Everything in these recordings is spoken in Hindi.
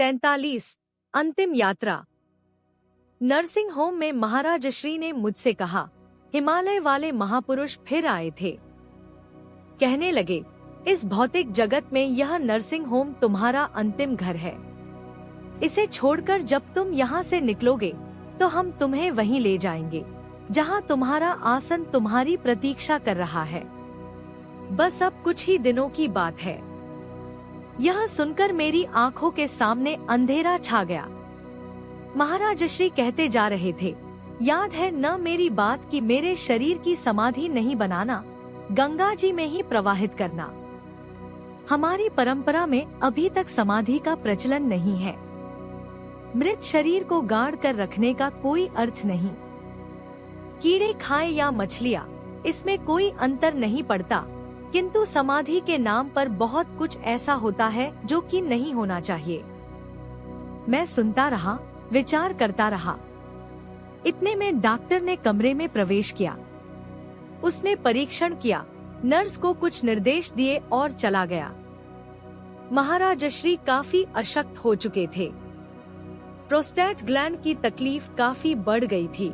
43 अंतिम यात्रा। नर्सिंग होम में महाराज श्री ने मुझसे कहा, हिमालय वाले महापुरुष फिर आए थे। कहने लगे, इस भौतिक जगत में यह नर्सिंग होम तुम्हारा अंतिम घर है। इसे छोड़कर जब तुम यहाँ से निकलोगे तो हम तुम्हें वहीं ले जाएंगे जहाँ तुम्हारा आसन तुम्हारी प्रतीक्षा कर रहा है। बस अब कुछ ही दिनों की बात है। यह सुनकर मेरी आंखों के सामने अंधेरा छा गया। महाराज श्री कहते जा रहे थे, याद है न मेरी बात कि मेरे शरीर की समाधि नहीं बनाना, गंगा जी में ही प्रवाहित करना। हमारी परंपरा में अभी तक समाधि का प्रचलन नहीं है। मृत शरीर को गाड़ कर रखने का कोई अर्थ नहीं। कीड़े खाएं या मछलियाँ, इसमें कोई अंतर नहीं पड़ता, किंतु समाधि के नाम पर बहुत कुछ ऐसा होता है जो कि नहीं होना चाहिए। मैं सुनता रहा, विचार करता रहा। इतने में डॉक्टर ने कमरे में प्रवेश किया। उसने परीक्षण किया, नर्स को कुछ निर्देश दिए और चला गया। महाराज श्री काफी अशक्त हो चुके थे। प्रोस्टेट ग्लैंड की तकलीफ काफी बढ़ गई थी।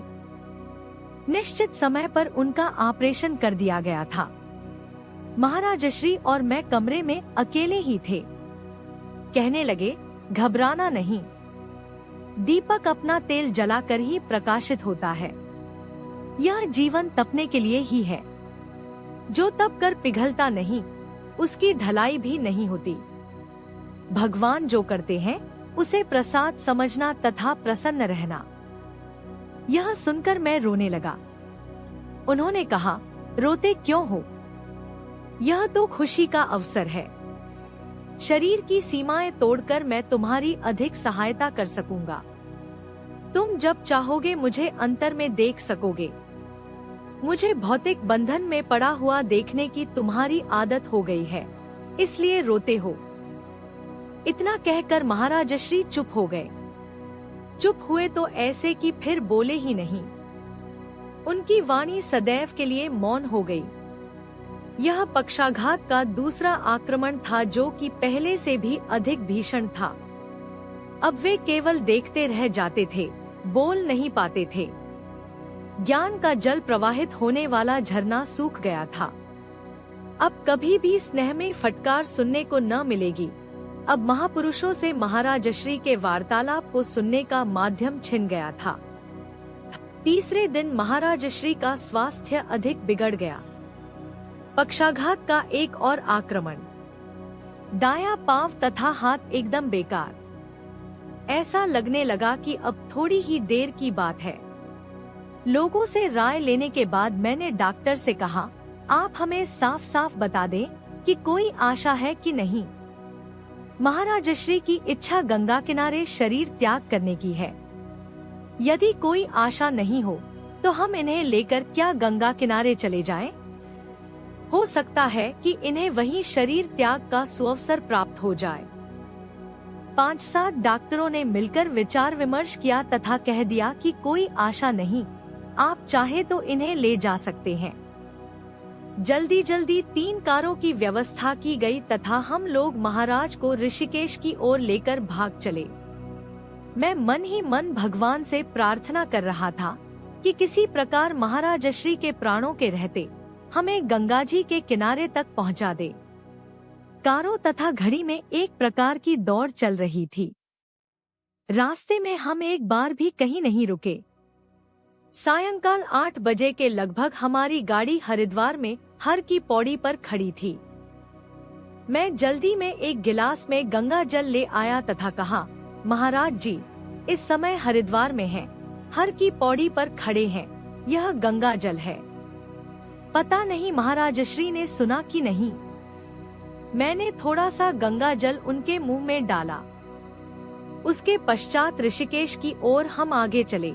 निश्चित समय पर उनका ऑपरेशन कर दिया गया था। महाराज श्री और मैं कमरे में अकेले ही थे। कहने लगे, घबराना नहीं, दीपक अपना तेल जलाकर ही प्रकाशित होता है। यह जीवन तपने के लिए ही है। जो तप कर पिघलता नहीं, उसकी ढलाई भी नहीं होती। भगवान जो करते हैं उसे प्रसाद समझना तथा प्रसन्न रहना। यह सुनकर मैं रोने लगा। उन्होंने कहा, रोते क्यों हो? यह तो खुशी का अवसर है। शरीर की सीमाएं तोड़कर मैं तुम्हारी अधिक सहायता कर सकूंगा। तुम जब चाहोगे मुझे अंतर में देख सकोगे। मुझे भौतिक बंधन में पड़ा हुआ देखने की तुम्हारी आदत हो गई है, इसलिए रोते हो। इतना कहकर महाराज श्री चुप हो गए। चुप हुए तो ऐसे कि फिर बोले ही नहीं। उनकी वाणी सदैव के लिए मौन हो गई। यह पक्षाघात का दूसरा आक्रमण था जो कि पहले से भी अधिक भीषण था। अब वे केवल देखते रह जाते थे, बोल नहीं पाते थे। ज्ञान का जल प्रवाहित होने वाला झरना सूख गया था। अब कभी भी स्नेह में फटकार सुनने को न मिलेगी। अब महापुरुषों से महाराज श्री के वार्तालाप को सुनने का माध्यम छिन गया था। तीसरे दिन महाराज श्री का स्वास्थ्य अधिक बिगड़ गया। पक्षाघात का एक और आक्रमण। दायां पांव तथा हाथ एकदम बेकार। ऐसा लगने लगा कि अब थोड़ी ही देर की बात है। लोगों से राय लेने के बाद मैंने डॉक्टर से कहा, आप हमें साफ साफ बता दें कि कोई आशा है कि नहीं। महाराज श्री की इच्छा गंगा किनारे शरीर त्याग करने की है। यदि कोई आशा नहीं हो तो हम इन्हें लेकर क्या गंगा किनारे चले जाएं? हो सकता है कि इन्हें वहीं शरीर त्याग का सुअवसर प्राप्त हो जाए। 5-7 डॉक्टरों ने मिलकर विचार विमर्श किया तथा कह दिया कि कोई आशा नहीं, आप चाहे तो इन्हें ले जा सकते हैं। जल्दी जल्दी 3 कारों की व्यवस्था की गई तथा हम लोग महाराज को ऋषिकेश की ओर लेकर भाग चले। मैं मन ही मन भगवान से प्रार्थना कर रहा था कि किसी प्रकार महाराज श्री के प्राणों के रहते हमें गंगा जी के किनारे तक पहुंचा दे। कारों तथा घड़ी में एक प्रकार की दौड़ चल रही थी। रास्ते में हम एक बार भी कहीं नहीं रुके। सायंकाल 8 बजे के लगभग हमारी गाड़ी हरिद्वार में हर की पौड़ी पर खड़ी थी। मैं जल्दी में एक गिलास में गंगा जल ले आया तथा कहा, महाराज जी इस समय हरिद्वार में हैं, हर की पौड़ी पर खड़े हैं, यह गंगा जल है। पता नहीं महाराज श्री ने सुना कि नहीं। मैंने थोड़ा सा गंगा जल उनके मुंह में डाला। उसके पश्चात ऋषिकेश की ओर हम आगे चले।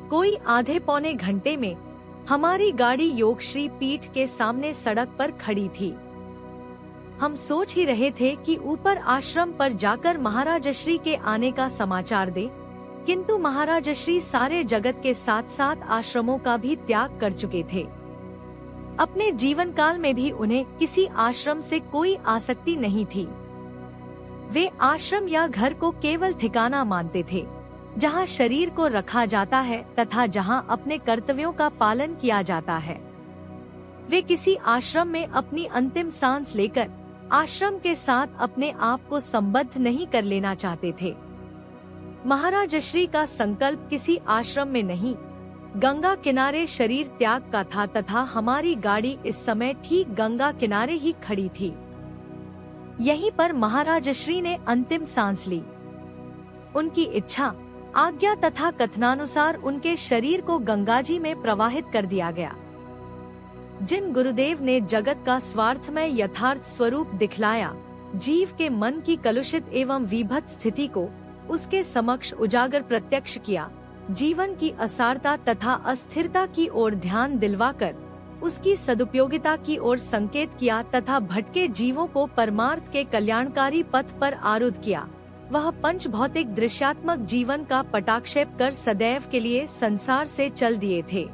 कोई आधे पौने घंटे में हमारी गाड़ी योगश्री पीठ के सामने सड़क पर खड़ी थी। हम सोच ही रहे थे कि ऊपर आश्रम पर जाकर महाराज श्री के आने का समाचार दे, किंतु महाराज श्री सारे जगत के साथ साथ आश्रमों का भी त्याग कर चुके थे। अपने जीवन काल में भी उन्हें किसी आश्रम से कोई आसक्ति नहीं थी। वे आश्रम या घर को केवल ठिकाना मानते थे, जहाँ शरीर को रखा जाता है तथा जहाँ अपने कर्तव्यों का पालन किया जाता है। वे किसी आश्रम में अपनी अंतिम सांस लेकर आश्रम के साथ अपने आप को संबद्ध नहीं कर लेना चाहते थे। महाराज श्री का संकल्प किसी आश्रम में नहीं, गंगा किनारे शरीर त्याग का था तथा हमारी गाड़ी इस समय ठीक गंगा किनारे ही खड़ी थी। यहीं पर महाराज श्री ने अंतिम सांस ली। उनकी इच्छा, आज्ञा तथा कथनानुसार उनके शरीर को गंगाजी में प्रवाहित कर दिया गया। जिन गुरुदेव ने जगत का स्वार्थमय यथार्थ स्वरूप दिखलाया, जीव के मन की कलुषित एवं विभत्त स्थिति को उसके समक्ष उजागर प्रत्यक्ष किया, जीवन की असारता तथा अस्थिरता की ओर ध्यान दिलवाकर उसकी सदुपयोगिता की ओर संकेत किया तथा भटके जीवों को परमार्थ के कल्याणकारी पथ पर आरूढ़ किया, वह पंच भौतिक दृश्यात्मक जीवन का पटाक्षेप कर सदैव के लिए संसार से चल दिए थे।